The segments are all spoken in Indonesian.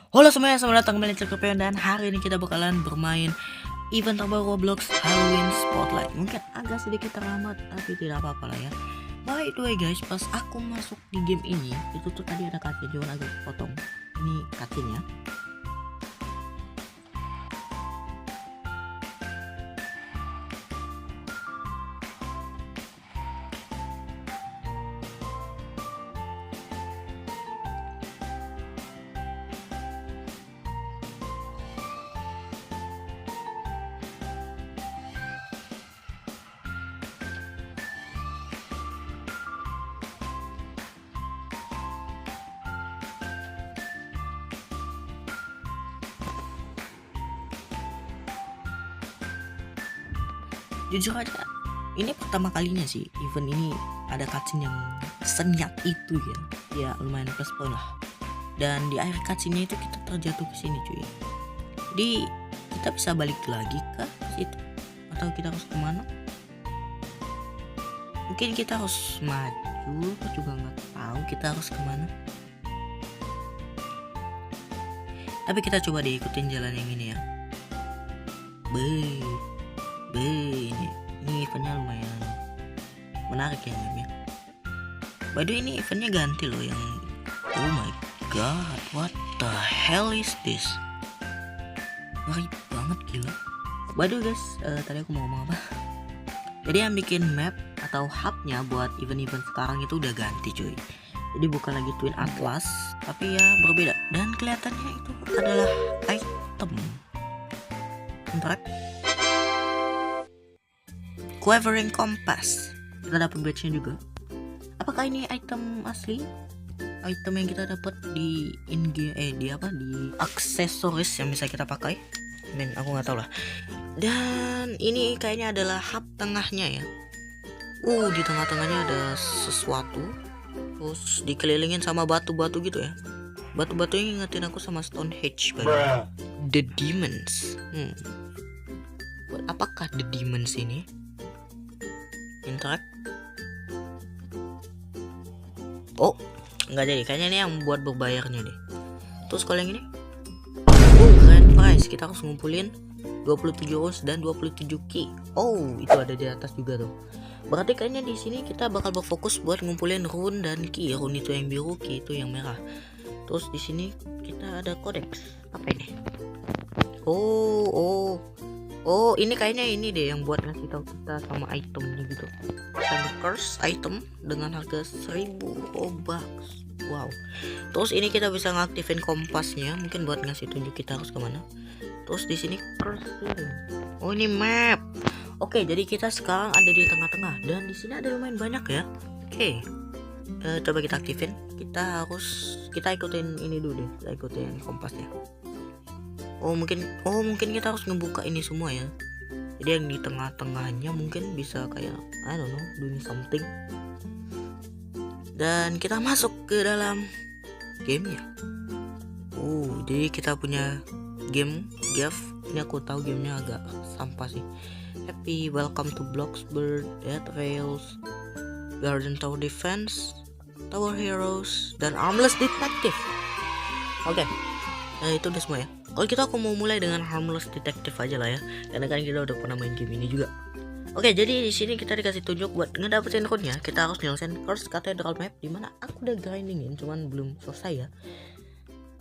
Halo semuanya, selamat datang kembali di Cekrepion. Dan hari ini kita bakalan bermain event terbaru Roblox Halloween Spotlight. Mungkin agak sedikit terlambat, tapi tidak apa-apa lah ya. By the way guys, pas aku masuk di game ini, itu tuh tadi ada cutscene, jangan agak potong. Ini cutscene ya. Jujur aja, ini pertama kalinya sih event ini ada cutscene yang senyap itu ya. Ya lumayan plus point lah. Dan di akhir cutscene itu kita terjatuh ke sini cuy. Jadi kita bisa balik lagi ke situ atau kita harus kemana? Mungkin kita harus maju, aku juga nggak tahu kita harus kemana. Tapi kita coba diikutin jalan yang ini ya. Ini eventnya lumayan menarik ya gamenya. By the way, ini eventnya ganti loh yang oh my god, what the hell is this? Ngeri banget gila. By the way guys, tadi aku mau ngomong apa? Jadi yang bikin map atau hubnya buat event-event sekarang itu udah ganti cuy. Jadi bukan lagi Twin Atlas, tapi ya berbeda. Dan kelihatannya itu adalah item. Bentar. Quivering Compass. Kita dapat badge-nya juga. Apakah ini item asli? Item yang kita dapat di in-game di aksesoris yang bisa kita pakai. Aku nggak tahu lah. Dan ini kayaknya adalah hub tengahnya ya. Di tengah-tengahnya ada sesuatu. Terus dikelilingin sama batu-batu gitu ya. Batu-batu yang ngingetin aku sama Stonehenge banget. The Demons. Buat apakah The Demons ini? Interact. Oh, nggak jadi. Kayaknya ini yang buat berbayarnya deh. Terus kalau yang ini, grand prize. Kita harus ngumpulin 27 rose dan 27 key. Itu ada di atas juga tuh. Berarti kayaknya di sini kita bakal berfokus buat ngumpulin rune dan key. Rune itu yang biru, key itu yang merah. Terus di sini kita ada codex. Apa ini? Ini kayaknya ini deh yang buat ngasih tahu kita sama itemnya gitu. Ada curse item dengan harga 1000 Robux. Wow. Terus ini kita bisa ngaktifin kompasnya, mungkin buat ngasih tunjuk kita harus kemana. Terus di sini curse. Ini map. Oke, jadi kita sekarang ada di tengah-tengah dan di sini ada lumayan banyak ya. Oke. Coba kita aktifin. Kita ikutin ini dulu deh. Kita ikutin kompasnya. Mungkin kita harus ngebuka ini semua ya. Jadi yang di tengah-tengahnya mungkin bisa kayak I don't know, doing something. Dan kita masuk ke dalam gamenya. Jadi kita punya game Gav. Ini aku tahu gamenya agak sampah sih. Happy Welcome to Bloxburg, Dead Rails, Garden Tower Defense, Tower Heroes, dan Armless Detective. Oke. Itu udah semua ya. Kalau aku mau mulai dengan Harmless Detective aja lah ya, karena kan kita udah pernah main game ini juga. Oke, jadi di sini kita dikasih tunjuk buat ngedapetin rune-nya. Kita harus nyelesain Cursed Cathedral Map, dimana aku udah grindingin, cuman belum selesai ya.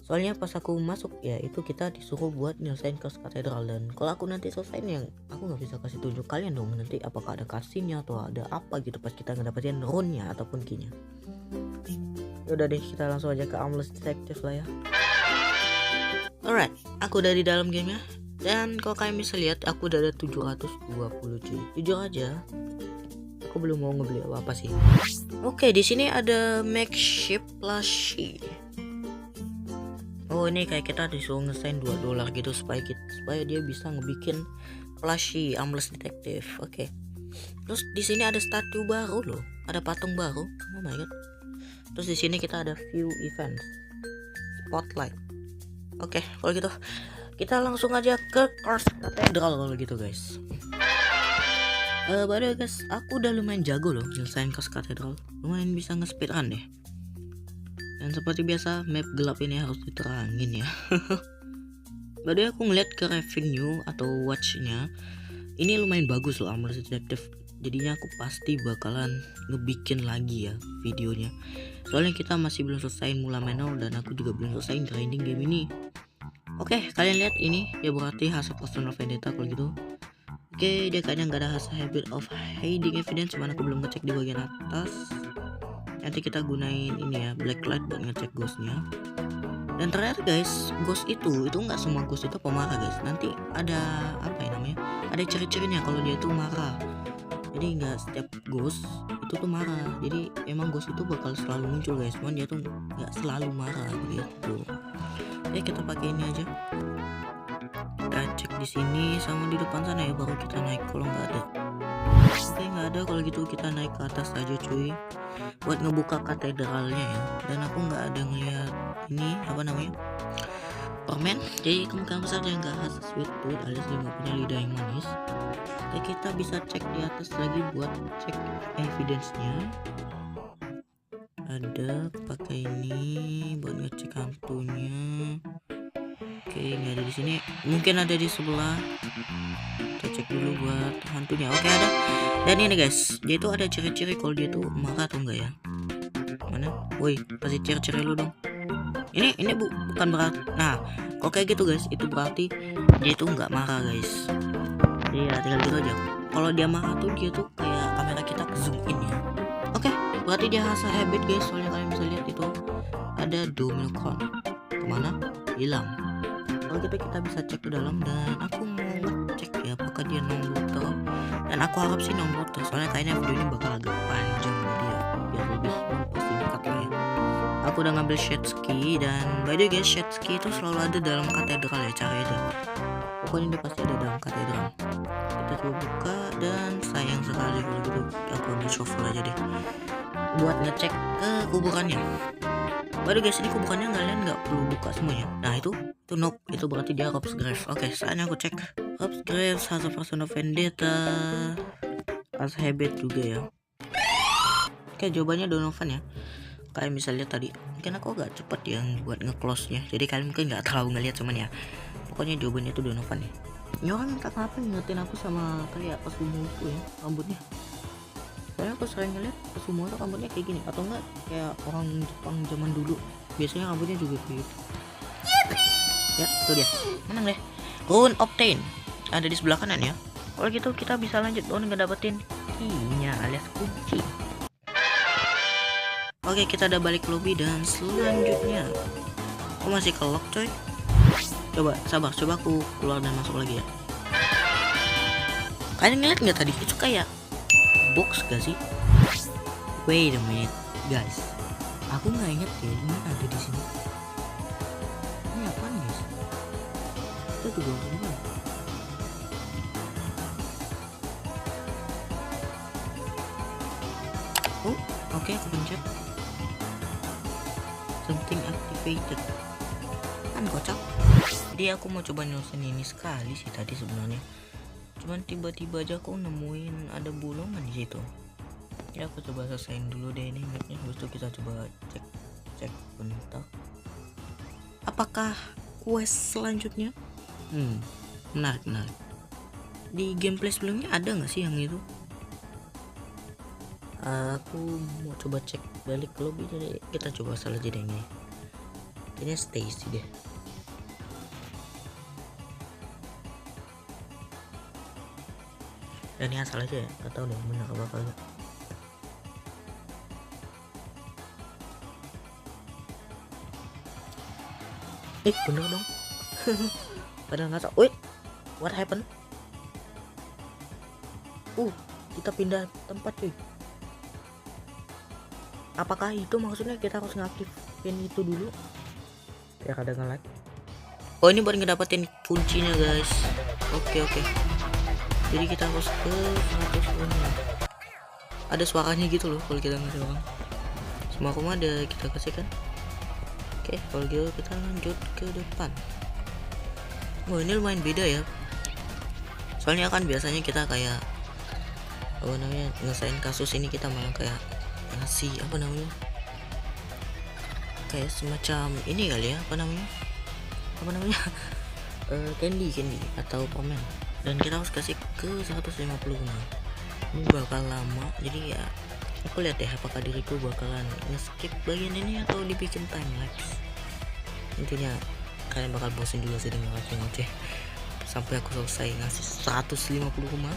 Soalnya pas aku masuk ya, itu kita disuruh buat nyelesain Cursed Cathedral. Dan kalau aku nanti selesaiin yang aku nggak bisa kasih tunjuk kalian dong nanti apakah ada kasihnya atau ada apa gitu pas kita ngedapetin rune-nya ataupun key-nya. Udah deh, kita langsung aja ke Harmless Detective lah ya. Alright, aku udah di dalam gamenya. Dan kalau kalian bisa lihat, aku udah ada 720 cuy. Jujur aja, aku belum mau ngebeli apa-apa sih. Oke, di sini ada makeshift plushie. Ini kayak kita disuruh ngesain $2 gitu supaya dia bisa ngebikin plushie Armless Detective. Oke. Terus di sini ada statue baru loh, ada patung baru. Oh my god. Terus di sini kita ada view event spotlight. Oke, kalau gitu kita langsung aja ke Cursed Cathedral kalau gitu guys. By the way guys, aku udah lumayan jago loh nyelesain Cursed Cathedral. Lumayan bisa nge-speedrun deh. Dan seperti biasa map gelap ini harus diterangin ya. Padahal aku ngeliat ke revenue atau watchnya ini lumayan bagus loh Amber Detective. Jadinya aku pasti bakalan ngebikin lagi ya videonya. Soalnya kita masih belum selesai mula manual dan aku juga belum selesai grinding game ini. Oke, kalian lihat ini ya berarti hasil personal vendetta kalau gitu. Oke, dia kayaknya nggak ada hasil habit of hiding evidence, cuman aku belum ngecek di bagian atas. Nanti kita gunain ini ya black light buat ngecek ghostnya. Dan ternyata guys, ghost itu nggak semua ghost itu pemarah guys. Nanti ada apa ya namanya? Ada ciri-cirinya kalau dia itu marah. Jadi nggak setiap ghost itu tuh marah. Jadi emang ghost itu bakal selalu muncul guys. Cuman dia tuh nggak selalu marah gitu. Ya kita pakai ini aja. Kita cek di sini sama di depan sana ya, baru kita naik kalau nggak ada. Oke, nggak ada, kalau gitu kita naik ke atas aja cuy buat ngebuka katedralnya ya. Dan aku nggak ada ngeliat ini apa namanya permen, jadi kemungkinan besar dia nggak hasil sweet tooth alias dia nggak punya lidah yang manis. Ya kita bisa cek di atas lagi buat cek evidence-nya. Ada pakai ini buat ngecek hantunya. Oke, nggak ada di sini, mungkin ada di sebelah. Kita cek dulu buat hantunya. Oke, ada. Dan ini guys, dia itu ada ciri-ciri kalau dia tuh marah atau enggak ya. Mana? Woi, kasih ciri-ciri lu dong. Ini bukan berarti. Nah, kalau kayak gitu guys, itu berarti dia itu nggak marah guys. Jadi ya tinggal gitu aja. Kalau dia marah tuh dia tuh kayak kamera kita zoom in ya. Oke, berarti dia hasil habit guys. Soalnya kalian bisa lihat itu ada domino crown. Kemana? Hilang. Kalau gitu kita bisa cek ke dalam dan aku mau ngecek ya apakah dia non-brutal. Dan aku harap sih non-brutal. Soalnya kayaknya video ini bakal agak panjang jadi ya biar lebih mempersingkat lah ya. Aku udah ngambil shade ski, dan by the way guys, shade ski itu selalu ada dalam katedral ya, cari aja. Pokoknya dia pasti ada dalam katedral. Kita coba buka dan sayang sekali kalau gitu aku ambil shovel aja deh buat ngecek ke kuburannya. By the way guys, ini kuburannya kalian nggak perlu buka semuanya. Nah itu nope, itu berarti dia corpse grave. Oke, saatnya aku cek corpse grave, hasil personal vendetta, hasil habit juga ya. Oke, jawabannya Donovan ya. Kalian bisa lihat tadi mungkin aku agak cepet yang buat nge-close nya, jadi kalian mungkin nggak terlalu ngeliat cuman ya pokoknya jawabannya itu Donovan ya. Ini orang minta kenapa ngingetin aku sama kayak Pesumoku ya rambutnya. Soalnya aku sering ngeliat Pesumo tuh rambutnya kayak gini, atau enggak kayak orang Jepang zaman dulu biasanya rambutnya juga kayak gitu. Ya itu dia, menang deh. Rune obtain ada di sebelah kanan ya. Kalau gitu kita bisa lanjut dong ngedapetin key-nya alias kunci. Oke, kita udah balik lobby dan selanjutnya aku masih ke lock coy. Coba sabar, coba aku keluar dan masuk lagi ya. Kalian ngeliat nggak tadi itu kayak box gak sih? Wait a minute guys, aku nggak inget ya ini ada di sini. Ini apaan guys? Itu juga apa? Oh oke, aku pencet something activated kan kocak. Jadi aku mau coba nyelesain ini sekali sih tadi sebenarnya, cuman tiba-tiba aja aku nemuin ada bolongan di situ. Ya aku coba selesaiin dulu deh ini mapnya, habis itu kita coba cek bentar apakah quest selanjutnya. Menarik. Di gameplay sebelumnya ada nggak sih yang itu? Aku mau coba cek balik ke lobby, jadi kita coba asal aja deh ini. Kayaknya Stacy deh. Dan ini asal aja ya, gak tau deh bener apa kagak. Bener dong. Padahal nggak tau. Wait, what happened? Kita pindah tempat cuy. Apakah itu maksudnya kita harus ngaktifin itu dulu biar ada nge-lag? Oh ini buat ngedapetin kuncinya guys. Oke. Jadi kita harus ke 100. Ada suaranya gitu loh kalau kita ngasih orang. Semua rumah ada kita kasih kan. Oke, kalau gitu kita lanjut ke depan. Oh ini lumayan beda ya. Soalnya kan biasanya kita kayak apa namanya nyelesain kasus ini kita malah kayak ngasih apa namanya kayak semacam ini kali ya, apa namanya candy atau permen, dan kita harus kasih ke 150 rumah. Ini bakal lama, jadi ya aku lihat deh apakah diriku bakalan nge-skip bagian ini atau dibikin time lapse. Intinya kalian bakal bosan juga sih dengan aku ngoceh sampai aku selesai ngasih 150 rumah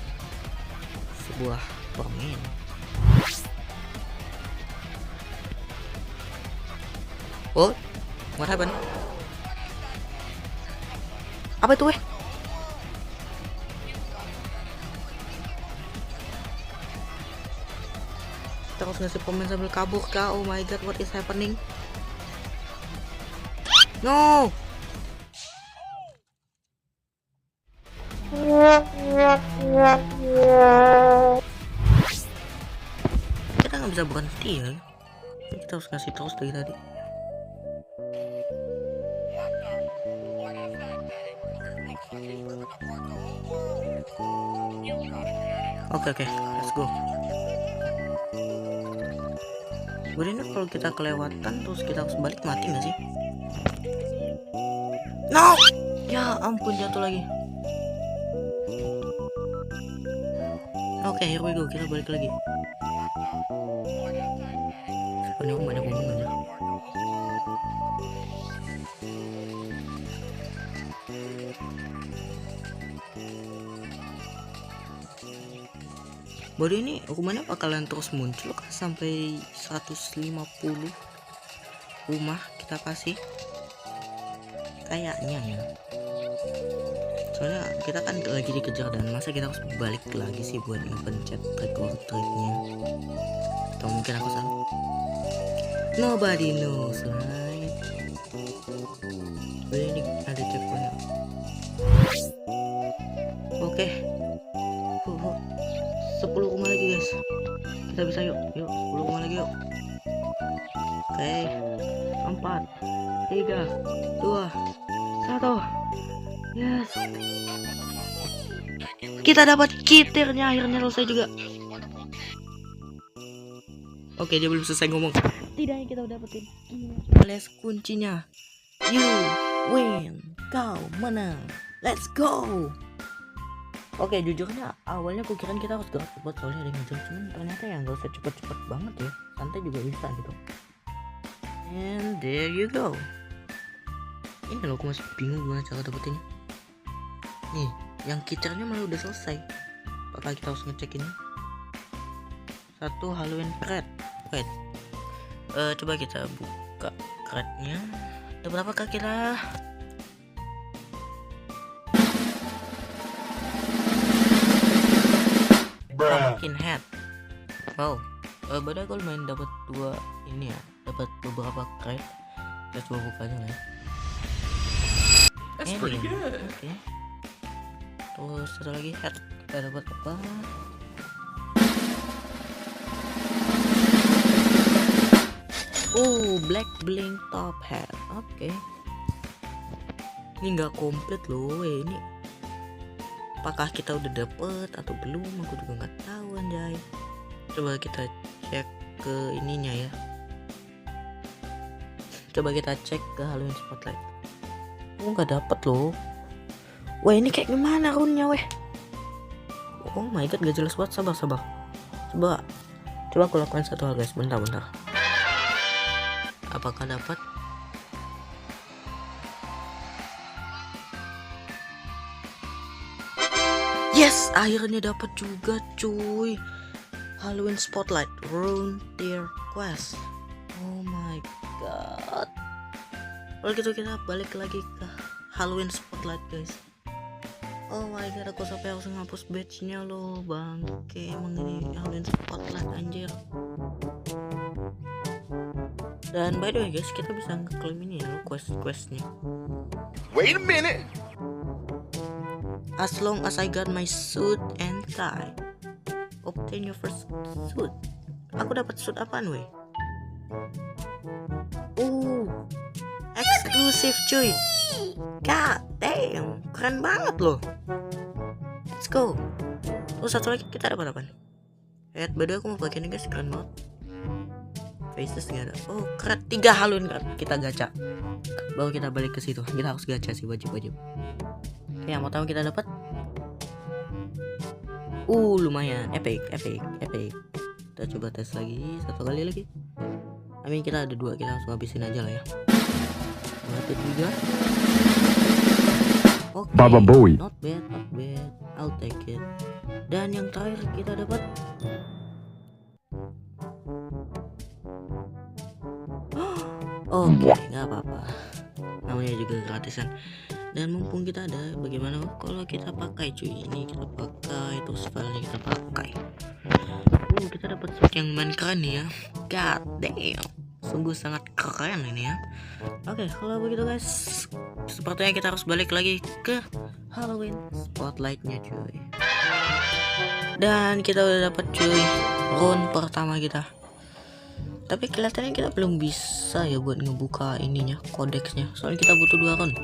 sebuah permen. Oh, what happened? Apa itu Terus ngasih permen sambil kabur kah? Oh my god, what is happening? No! Kita nggak bisa berhenti ya. Kita harus ngasih terus dari tadi. Oke, let's go. Sebenarnya kalau kita kelewatan terus kita harus balik, mati nggak sih? No! Ya ampun, jatuh lagi. Oke, here we go, kita balik lagi. Sebenarnya banyak ngomong aja. Baru ini rumahnya bakalan terus muncul kan sampai 150 rumah kita kasih kayaknya ya. Soalnya kita kan lagi dikejar, dan masa kita harus balik lagi sih buat ngepencet record trade-nya. Atau mungkin aku salah. Nobody knows, right? Baru ini ada checkpoint. Oke. 10 rumah lagi guys, kita bisa. Yuk 10 rumah lagi yuk. Oke, 4 3 2 1. Yes, kita dapat kitirnya, akhirnya selesai juga. Oke, dia belum selesai ngomong. Tidaknya kita udah dapetin alias kuncinya. You win, kau menang, let's go. Oke, jujurnya awalnya aku kira kita harus gerak cepat soalnya ada ngejar, cuman ternyata ya nggak usah cepet-cepet banget ya, santai juga bisa gitu. And there you go. Ini loh, aku masih bingung gimana cara dapetinnya. Nih, yang kicernya malah udah selesai. Apakah kita harus ngecek ini? Satu Halloween crate. Wait, coba kita buka crate-nya. Ada berapakah kita? Pumpkin head. Wow, badai kalau main dapat 2 ini ya, dapat beberapa crate. Kita coba bukanya lah ya. That's pretty good. Oke. Terus satu lagi head, kita dapat apa? Oh, black bling top hat. Oke. Ini nggak komplit loh, ini. Apakah kita udah dapet atau belum? Aku juga nggak tahu anjay. Coba kita cek ke ininya ya. Coba kita cek ke Halloween Spotlight. Oh, nggak dapet loh. Wah, ini kayak gimana runnya weh? Oh my god, gak jelas banget. Sabar. Coba aku lakukan satu hal guys. Bentar. Apakah dapat? Yes, akhirnya dapat juga cuy. Halloween Spotlight Frontier Quest. Oh my god. Kalau gitu kita balik lagi ke Halloween Spotlight guys. Oh my god, aku sampai harus ngapus badge-nya loh, bangke. Emang ini Halloween Spotlight anjir. Dan by the way guys, kita bisa ngeklaim ini ya lo, quest-questnya. Wait a minute. As long as I got my suit and tie, obtain your first suit. Aku dapat suit apaan weh? Oh, eksklusif cuy. God damn, keren banget loh. Let's go. Terus satu lagi kita dapat apa? By the way, aku mau pakai ini guys, keren banget. faces nggak ada. Oh keren, 3 halun kan kita gacha baru kita balik ke situ. Kita harus gacha sih, wajib. Oke, yang pertama kita dapat lumayan epic. Kita coba tes lagi, 1 kali lagi. Kita ada 2, kita langsung habisin aja lah ya. Dapat 3. Oke, Baba Bowie. not bad, I'll take it. Dan yang terakhir kita dapat oke, nggak apa-apa, namanya juga gratisan. Dan mumpung kita ada, bagaimana kalau kita pakai cuy? Ini kita pakai, terus filenya kita pakai. Kita dapat sword yang lumayan keren nih ya. God damn, sungguh sangat keren ini ya. Oke, kalau begitu guys, sepertinya kita harus balik lagi ke Halloween spotlightnya cuy. Dan kita udah dapat cuy round pertama kita. Tapi kelihatannya kita belum bisa ya buat ngebuka ininya, kodeksnya. Soalnya kita butuh 2 round.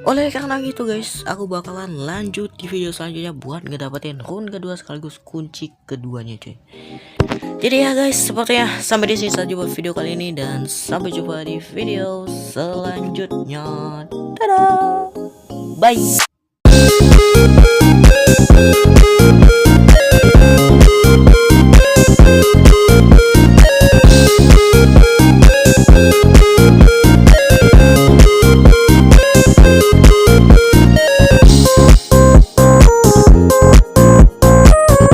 Oleh karena gitu guys, aku bakalan lanjut di video selanjutnya buat ngedapetin round kedua sekaligus kunci keduanya cuy. Jadi ya guys, sepertinya sampai di sini saja buat video kali ini, dan sampai jumpa di video selanjutnya. Dadah. Bye.